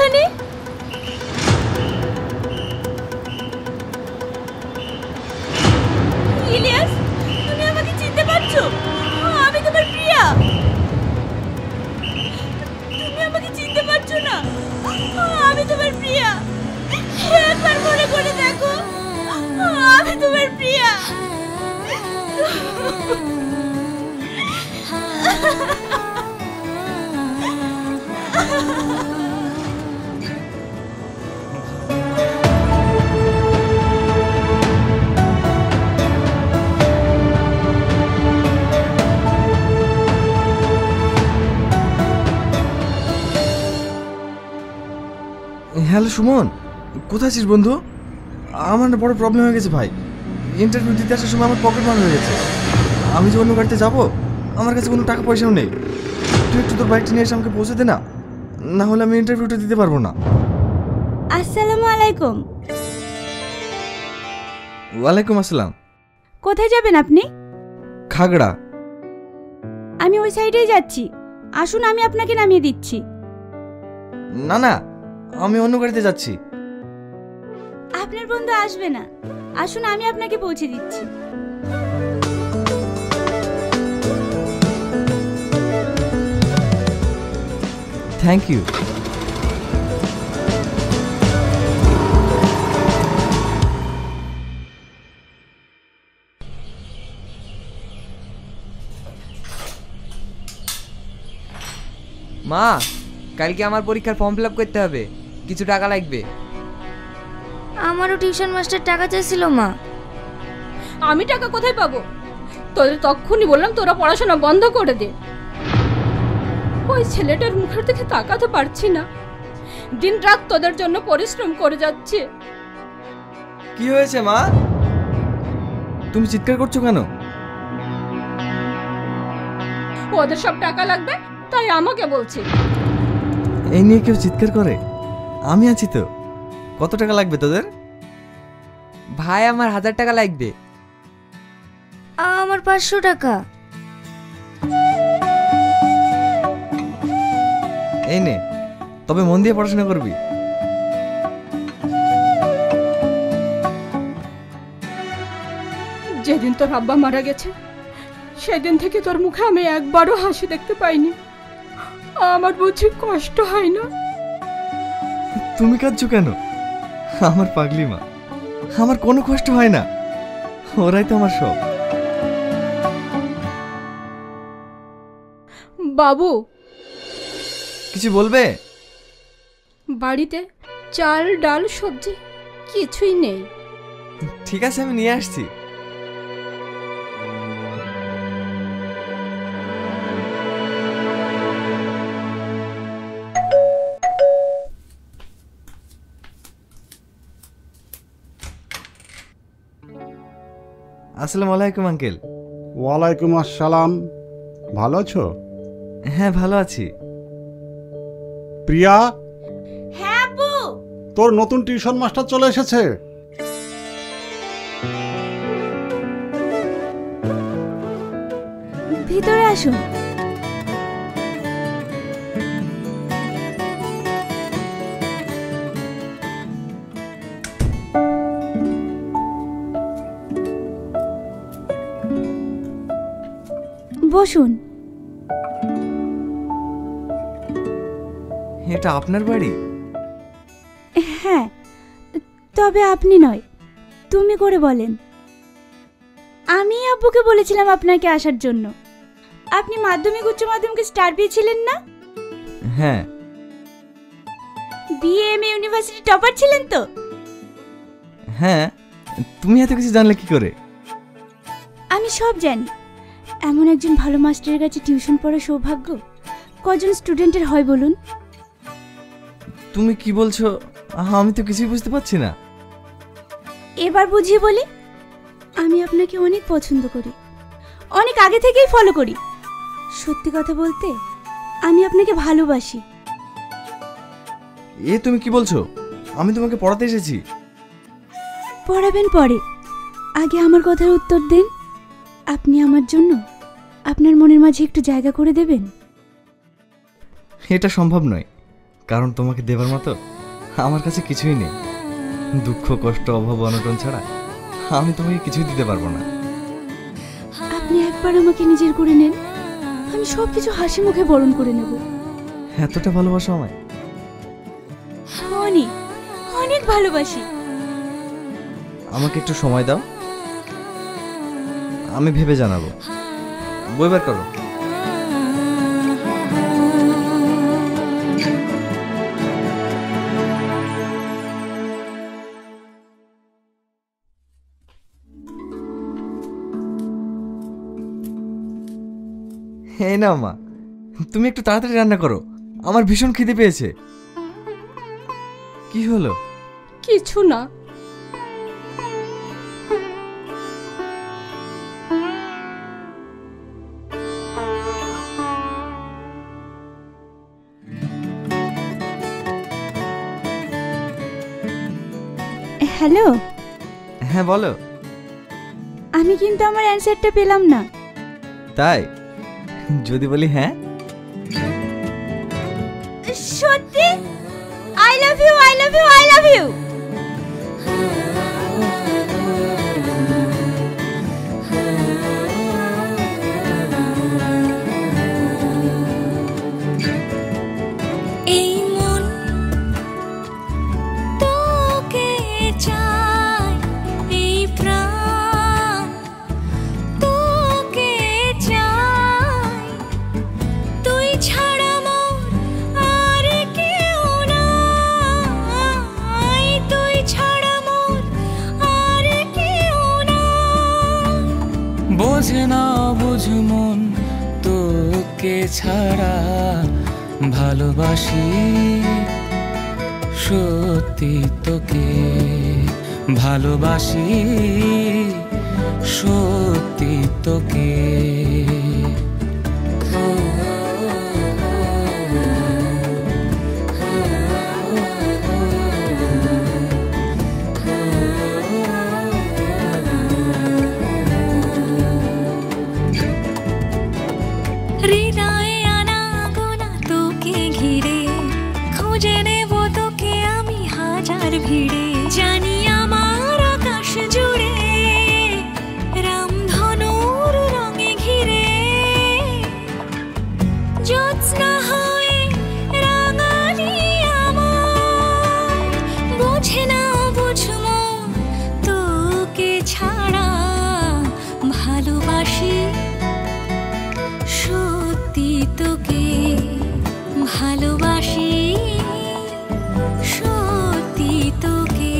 মানে? ইলিয়াস, তুমি আমাকে চিনতে পারছো? আমি তোমার প্রিয়া। তুমি আমাকে চিনতে পারছো না? আমি তোমার প্রিয়া। একবার মনে করে দেখো, আমি তোমার প্রিয়া। হ্যালো সুমন, কোথায় আছিস বন্ধু? আমার না বড় প্রবলেম হয়ে গেছে ভাই। ইন্টারভিউ দিতে আসার সময় আমার পকেট মার হয়ে গেছে। আমি যে অন্য গাড়িতে যাবো, আমার কাছে কোনো টাকা পয়সাও নেই। তুই একটু তোর বাইকটা নিয়ে এসে আমাকে পৌঁছে দে না, না হলে আমি ইন্টারভিউটা দিতে পারবো না। আসসালামু আলাইকুম। ওয়ালাইকুম আসসালাম। কোথায় যাবেন আপনি? খাগড়া। আমি ওই সাইডেই যাচ্ছি, আসুন আমি আপনাকে নামিয়ে দিচ্ছি। না না, আমি অন্য গাড়িতে যাচ্ছি। আপনার বন্ধু আসবে না, আসুন আমি আপনাকে পৌঁছে দিচ্ছি। Thank you. মা, কালকে আমার পরীক্ষার ফর্ম ফিল আপ করতে হবে, কিছু টাকা লাগবে। আমারও টিউশন মাস্টার টাকা চাইছিল মা। আমি টাকা কোথায় পাবো? তোদের তখনই বললাম তোরা পড়াশোনা বন্ধ করে দে। ওই ছেলেটার মুখের দিকে তাকাতে পারছি না, দিন রাত তোদের জন্য পরিশ্রম করে যাচ্ছে। কি হয়েছে মা? তুমি চিৎকার করছো কেন? ওদের সব টাকা লাগবে, তাই আমাকে বলছে। এই নিয়ে কেউ চিৎকার করে? আমি আছি তো। কত টাকা লাগবে তোদের? ভাই, আমার 1000 টাকা লাগবে। আমার 500 টাকা। এই নে, তবে মন দিয়ে পড়াশোনা করবি। যেদিন তোর আব্বা মারা গেছে, সেদিন থেকে তোর মুখে আমি একবারও হাসি দেখতে পাইনি। আমার বুঝি কষ্ট হয় না? তুমি কাঁদছো কেন? আমার পাগলি মা, আমার কোনো কষ্ট হয় না। ওরাই তো আমার সব। বাবু, কিছু বলবে? বাড়িতে চাল ডাল সবজি কিছুই নেই। ঠিক আছে, আমি নিয়ে আসছি। আসসালামু আলাইকুম আঙ্কেল। ওয়ালাইকুম আসসালাম। ভালো আছো? হ্যাঁ, ভালো আছি। প্রিয়া, হ্যাঁ আব্বু। তোর নতুন টিউশন মাস্টার চলে এসেছে। ভিতরে আসুন। বসুন। এটা আপনার বাড়ি? হ্যাঁ, তবে আপনি নয়, তুমি করে বলেন। আমি আব্বুকে বলেছিলাম আপনাকে আসার জন্য। আপনি মাধ্যমিক উচ্চ মাধ্যমিকে স্টার পেয়েছিলেন না? হ্যাঁ। বিএমএ ইউনিভার্সিটি টপার ছিলেন তো? হ্যাঁ। তুমি এত কিছু জানলে কি করে? আমি সব জানি। এমন একজন ভালো মাস্টারের কাছে টিউশন পড়ার সৌভাগ্য কজন স্টুডেন্টের হয় বলুন? তুমি কি বলছো? আমি তো কিছুই বুঝতে পারছি না। এবার বুঝিয়ে বলি। আমি আপনাকে অনেক পছন্দ করি, অনেক আগে থেকেই ফলো করি। সত্যি কথা বলতে, আমি আপনাকে ভালোবাসি। এ তুমি কি বলছো? আমি তোমাকে পড়াতে এসেছি। পড়াবেন পরে, আগে আমার কথার উত্তর দেন। আপনি আমার জন্য আপনার মনের মাঝে একটু জায়গা করে দেবেন? এটা সম্ভব নয়, কারণ তোমাকে দেবার মতো আমার কাছে কিছুই নেই। দুঃখ, কষ্ট, অভাব, অনটন ছাড়া আমি তোমাকে কিছুই দিতে পারবো না। আপনি একবার আমাকে নিজের করে নেন, আমি সব কিছু হাসি মুখে বরণ করে নেব। এতটা ভালোবাসো আমায়? অনেক অনেক ভালোবাসি। আমাকে একটু সময় দাও, আমি ভেবে জানাবো। বই বের করো। এই না মা, তুমি একটু তাড়াতাড়ি রান্না করো, আমার ভীষণ খিদে পেয়েছে। কি হলো? কিছু না। হ্যালো, হ্যাঁ বলো। আমি কিন্তু আমার অ্যানসারটা পেলাম না। তাই? যদি বলি হ্যাঁ। সত্যি? I love you, I love you, I love you. এই মন তোকে চায়, এই প্রাণ তোকে চায়, তুই ছাড়া মোর আর কেউ নাই, তুই ছাড়া মোর আর কেউ নাই। বোঝে না বুঝ মন তোকে ছাড়া ভালোবাসি সত্যি তোকে, ভালোবাসি সত্যি তোকে। হৃদয়ে আনাগোনা তোকে ঘিরে, খুঁজে নেব তোকে আমি হাজার ভিড়ে। জানি আমার আকাশ জুড়ে রামধনুর রঙে ঘিরে, জ্যোৎস্না হয়ে রাঙালি আমার। বোঝে না বুঝমো তোকে ছাড়া ভালোবাসি সত্যি তোকে, ভালোবাসি সত্যি তোকে।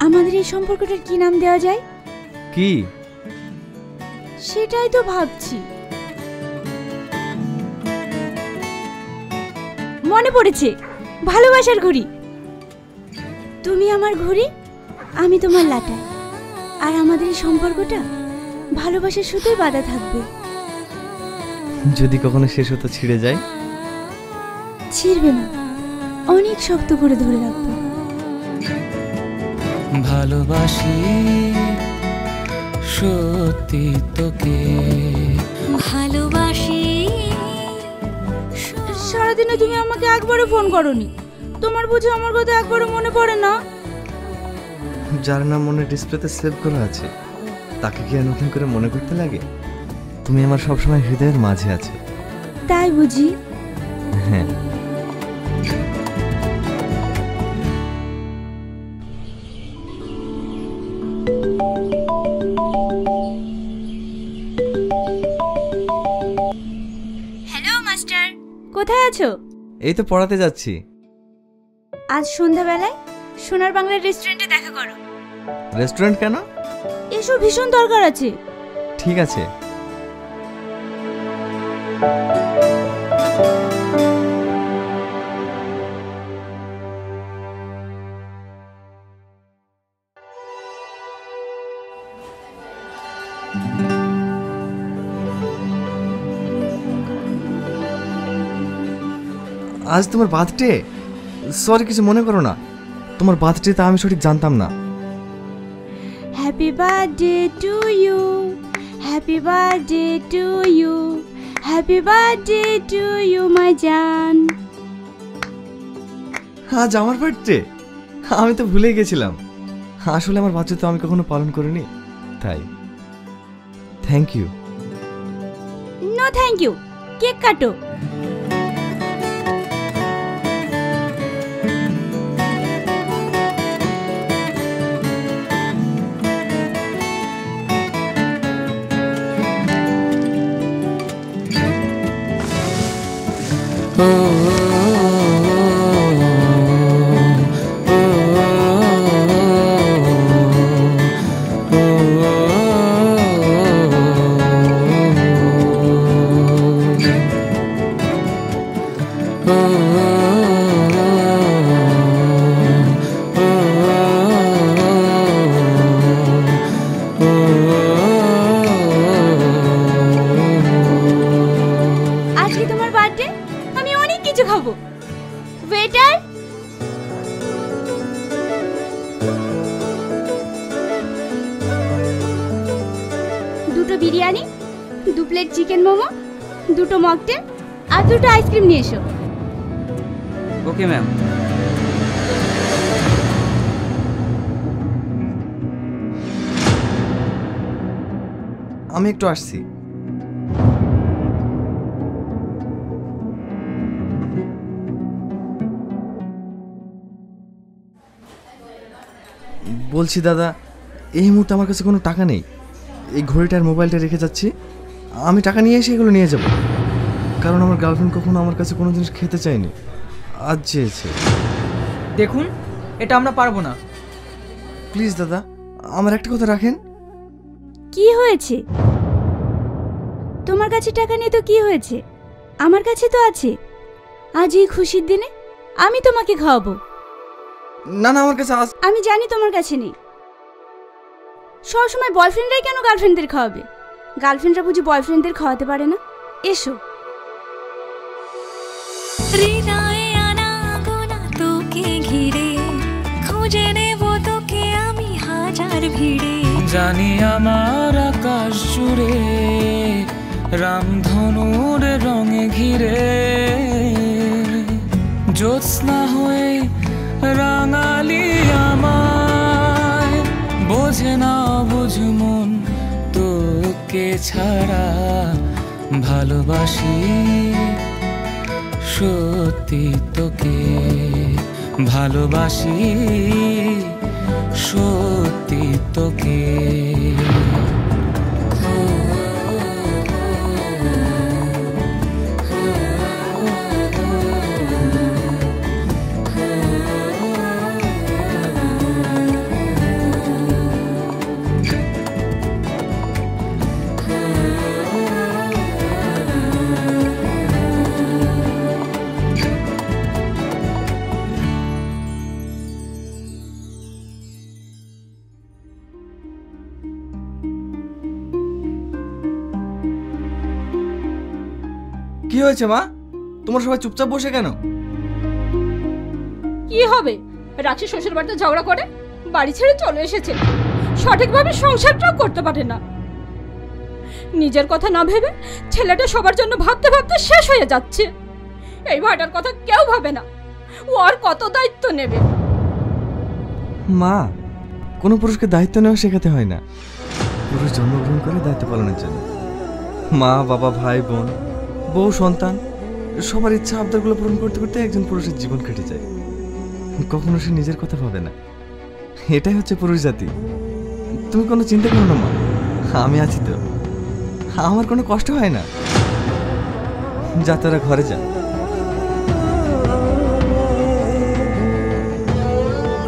আমাদের এই সম্পর্কটার কি নাম দেওয়া যায়? কি? সেটাই তো ভাবছি। মনে পড়েছে, ভালোবাসার ঘড়ি। তুমি আমার ঘড়ি, আমি তোমার লাটা। আর আমাদের এই সম্পর্কটা ভালোবাসার সুতোয় বাঁধা থাকবে। যদি কখনো শেষ হতে ছিঁড়ে যায়? ছিড়বে না, অনেক শক্ত করে ধরে রাখবো। ভালোবাসি সত্যি তোকে, ভালোবাসি। সারাদিনে তুমি আমাকে একবারও ফোন করোনি। তোমার বুঝি আমার কথা একবারও মনে পড়ে না? যার নাম মনে ডিসপ্লেতে সেভ করা আছে তাকে কি আর নতুন করে মনে করতে লাগে? তুমি আমার সবসময় হৃদয়ের মাঝে আছো। তাই বুঝি? হ্যাঁ। হ্যালো মাস্টার, কোথায় আছো? এই তো পড়াতে যাচ্ছি। আজ সন্ধ্যাবেলায় সোনার বাংলার রেস্টুরেন্টে দেখা করো। রেস্টুরেন্ট কেন? এসো, ভীষণ দরকার আছে। ঠিক আছে। আজ তোমার বার্থডে? সরি, কিছু মনে করো না। তোমার বার্থডে তা আমি সঠিক জানতাম না। Happy birthday to you, happy birthday to you, happy birthday to you my জান। আজ আমার বার্থডে? আমি তো ভুলে গেছিলাম। আসলে আমার বাচ্চা তো আমি কখনো পালন করিনি, তাই thank you. No thank you, cake কাটো। আজকে তোমার বার্থডে, আমি অনেক কিছু খাবো। ওয়েটার, দুটো বিরিয়ানি, 2 প্লেট চিকেন মোমো, 2টো মকটেল আর 2টো আইসক্রিম নিয়ে এসো। Okay ma'am. আমি একটু আসছি। বলছি দাদা, এই মুহূর্তে আমার কাছে কোনো টাকা নেই। এই ঘড়িটার মোবাইলটা রেখে যাচ্ছি, আমি টাকা নিয়ে এসে এগুলো নিয়ে যাব। কারণ আমার গার্লফ্রেন্ড কখনো আমার কাছে কোনো জিনিস খেতে চায়নি, আজ চেয়েছে। দেখুন, এটা আমরা পারবো না। প্লিজ দাদা, আমার একটা কথা রাখেন। কি হয়েছে? তোমার কাছে টাকা নেই তো কি হয়েছে? আমার কাছে তো আছে। আজ এই খুশির দিনে আমি তোমাকে খাওয়াবো। না না, আমার কাছে আমি জানি তোমার কাছে নেই। সবসময় বয়ফ্রেন্ডরাই কেন গার্লফ্রেন্ডদের খাওয়াবে? গার্লফ্রেন্ডরা বুঝি বয়ফ্রেন্ডদের খাওয়াতে পারে না? এসো। হৃদয়ে আনাগোনা তোকে ঘিরে, খুঁজে নেব তোকে আমি হাজার ভিড়ে। জানি আমার আকাশ জুড়ে রামধনুর রঙে ঘিরে, জ্যোৎস্না হয়ে রাঙালি আমায়। বোঝে না বুঝ মন তোকে ছাড়া, ভালোবাসি সত্যি তোকে, ভালোবাসি সত্যি তোকে। কি হয়েছে মা? তোমার সবাই চুপচাপ বসে কেন? কি হবে? রাখি শ্বশুর বাড়িতে ঝগড়া করে বাড়ি ছেড়ে চলে এসেছে। সঠিকভাবে সংসারটাও করতে পারে না। নিজের কথা না ভেবে ছেলেটা সবার জন্য ভাবতে ভাবতে শেষ হয়ে যাচ্ছে। এই ভাইটার কথা কেউ ভাবে না। ও আর কত দায়িত্ব নেবে? মা, কোনো পুরুষকে দায়িত্ব নেওয়া শেখাতে হয় না। পুরুষ জন্মগ্রহণ করে দায়িত্ব পালনের জন্য। মা, বাবা, ভাই, বোন, বউ, সন্তান, সবার ইচ্ছা আবদারগুলো পূরণ করতে করতে একজন পুরুষের জীবন কেটে যায়। কখনো সে নিজের কথা ভাবে না। এটাই হচ্ছে পুরুষ জাতি। তুমি কোনো চিন্তা করো না মা, আমি আছি তো। আমার কোনো কষ্ট হয় না। যা, তোরা ঘরে যা।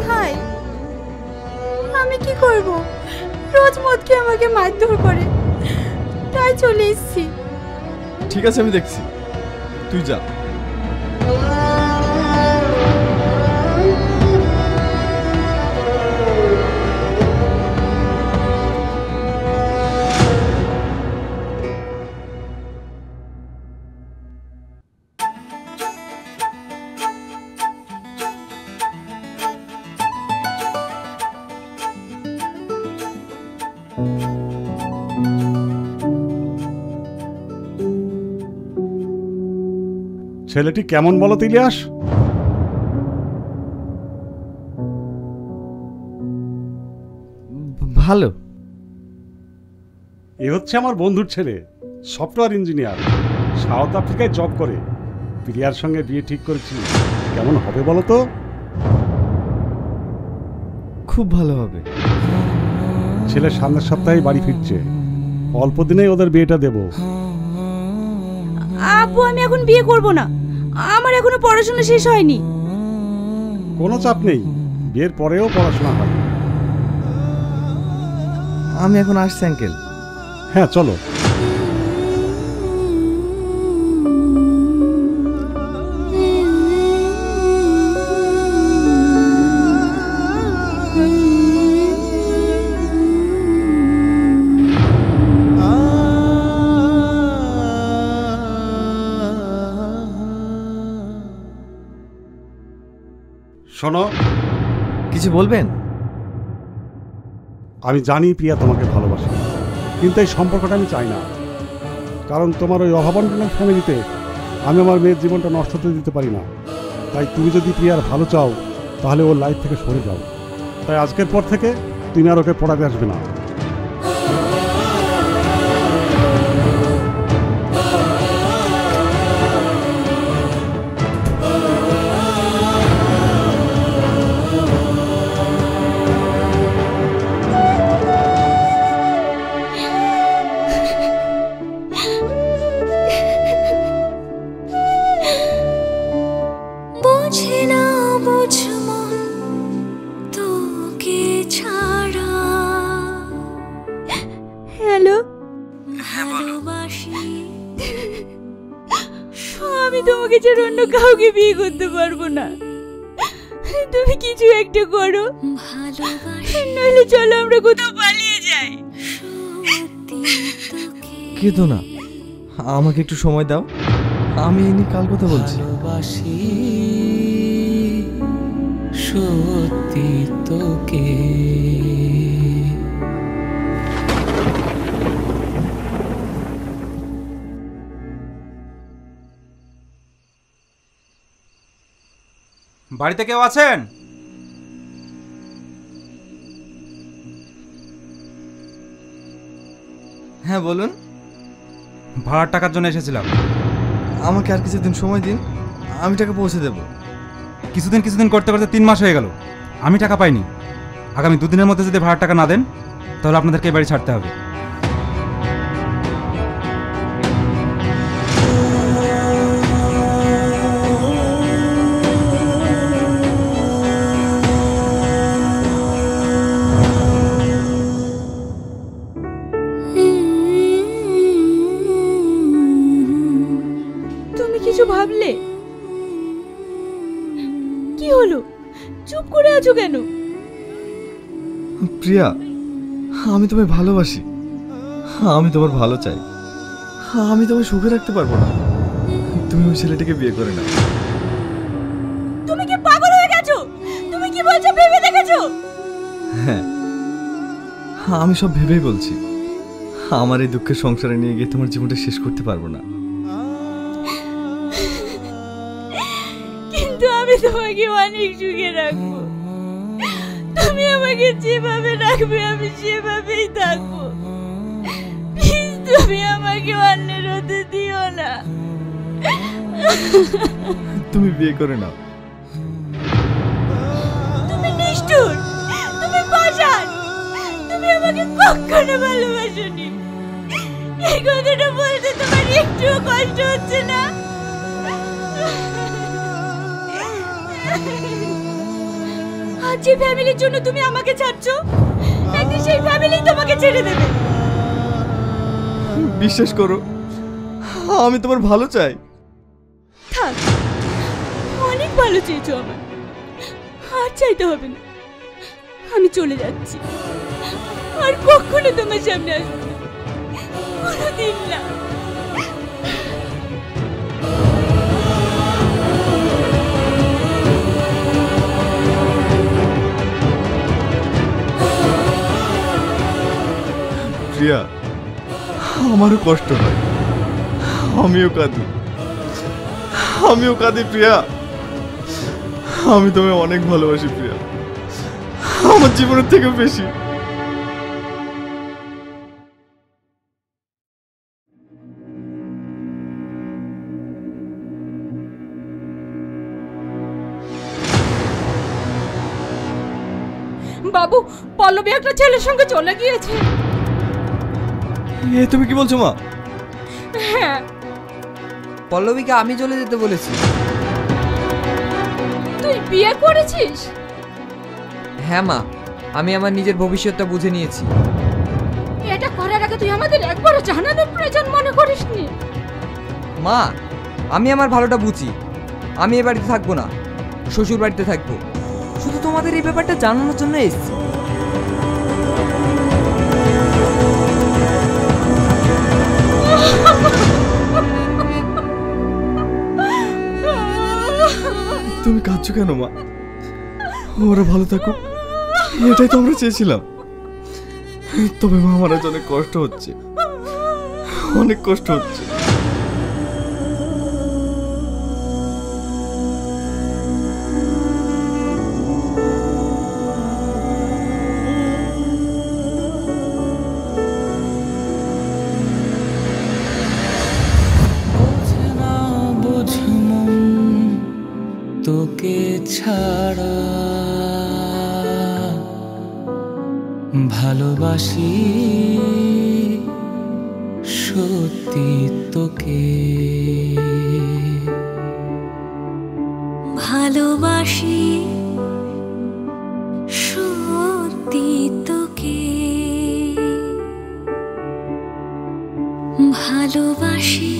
ভাই, আমি কি করব? রোজ মদকে আমাকে মারধর করে, তাই চলে এসেছি। ঠিক আছে, আমি দেখছি, তুই যা। ছেলেটি কেমন বলো ইলিয়াস? ভালো। এ হচ্ছে আমার বন্ধুর ছেলে, সফটওয়্যার ইঞ্জিনিয়ার, সাউথ আফ্রিকায় জব করে। প্রিয়ার সঙ্গে বিয়ে ঠিক করেছি। কেমন হবে বলো তো? খুব ভালো হবে। ছেলে সামনের সপ্তাহে বাড়ি ফিরছে, অল্প দিনেই ওদের বিয়েটা দেব। আপু আমি এখন বিয়ে করব না, আমার এখনো পড়াশোনা শেষ হয়নি। কোনো চাপ নেই, বিয়ের পরেও পড়াশোনা হয়। আমি এখন আসছি আঙ্কেল। হ্যাঁ চলো। শোনো, কিছু বলবেন? আমি জানি প্রিয়া তোমাকে ভালোবাসে, কিন্তু এই সম্পর্কটা আমি চাই না। কারণ তোমার ওই অভাবন্টনের ফ্যামিলিতে আমি আমার মেয়ের জীবনটা নষ্ট হতে দিতে পারি না। তাই তুমি যদি প্রিয়ার ভালো চাও তাহলে ওর লাইফ থেকে সরে যাও। তাই আজকের পর থেকে তুমি আর ওকে পড়াতে আসবে না। হ্যালো, হ্যাঁ বলো। আমি তোমাকে ছাড়া অন্য কাউকে বিয়ে করতে পারবো না। তুমি কিছু একটা করো, নইলে চলো আমরা কোথাও পালিয়ে যাই। কেঁদো না, আমাকে একটু সময় দাও, আমি এই নিয়ে কাল কথা বলছি। ভালোবাসি সত্যি তোকে। বাড়িতে কেউ আছেন? হ্যাঁ বলুন। ভাড়ার টাকার জন্য এসেছিলাম। আমাকে আর কিছুদিন সময় দিন, আমি টাকা পৌঁছে দেব। কিছুদিন করতে করতে 3 মাস হয়ে গেল, আমি টাকা পাইনি। আগামী 2 দিনের মধ্যে যদি ভাড়ার টাকা না দেন তাহলে আপনাদেরকে এই বাড়ি ছাড়তে হবে। তুমি কিছু ভাবলে? কি হলো, চুপ করে আছো কেন? প্রিয়া, আমি তোমায় ভালোবাসি, আমি তোমার ভালো চাই, আমি তোমায় সুখে রাখতে পারবো না। তুমি ওই ছেলেটাকে বিয়ে করে নাও। তুমি কি পাগল হয়ে গেছো? তুমি কি বলছো ভেবে দেখেছো? হ্যাঁ, আমি সব ভেবেই বলছি। আমার এই দুঃখের সংসারে নিয়ে গিয়ে তোমার জীবনটা শেষ করতে পারবো না। কিন্তু আমি তোমাকে অনেক সুখে রাখবো। তুমি আমাকে যেভাবে রাখবে আমি সেভাবেই থাকবো। প্লিজ তুমি আমাকে অন্যের হতে দিও না। তুমি বিয়ে করে নাও। তুমি নিষ্ঠুর, তুমি পাষাণ, তুমি আমাকে কখনো ভালোবাসোনি। এই কথাটা বলতে তোমার একটুও কষ্ট হচ্ছে না? আজ যে ফ্যামিলির জন্য তুমি আমাকে ছাড়ছো, একদিন সেই ফ্যামিলি তোমাকে ছেড়ে দেবে। বিশ্বাস করো, আমি তোমার ভালো চাই। থাক, অনেক ভালো চেয়েছো আমার, আর চাইতে হবে না। আমি চলে যাচ্ছি, আর কখনো তোমার সামনে আসবো না, কোনোদিন না। প্রিয়া, আমারও কষ্ট হয়, আমিও কাঁদি প্রিয়া। আমি তোমায় অনেক ভালোবাসি প্রিয়া, আমার জীবনের থেকে বেশি। বাবু, পল্লবী একটা ছেলের সঙ্গে চলে গিয়েছে। এ তুমি কি বলছো মা? হ্যাঁ। পল্লবীকে আমি চলে যেতে বলেছি। তুই বিয়ে করেছিস? হ্যাঁ মা, আমি আমার নিজের ভবিষ্যৎটা বুঝে নিয়েছি। এটা করার আগে তুই আমাদের একবারও জানানোর প্রয়োজন মনে করিসনি? মা, আমি আমার ভালোটা বুঝি। আমি এ বাড়িতে থাকবো না, শ্বশুর বাড়িতে থাকবো। শুধু তোমাদের এই ব্যাপারটা জানানোর জন্য এসেছি। তুমি কাঁদছো কেন মা? ওরা ভালো থাকুক, এটাই তো আমরা চেয়েছিলাম। তবে মা, আমার আজ অনেক কষ্ট হচ্ছে, অনেক কষ্ট হচ্ছে। বোঝে না বোঝ মন তোকে ছাড়া, ভালোবাসি সত্যি তোকে, ভালোবাসি সত্যি তোকে, ভালোবাসি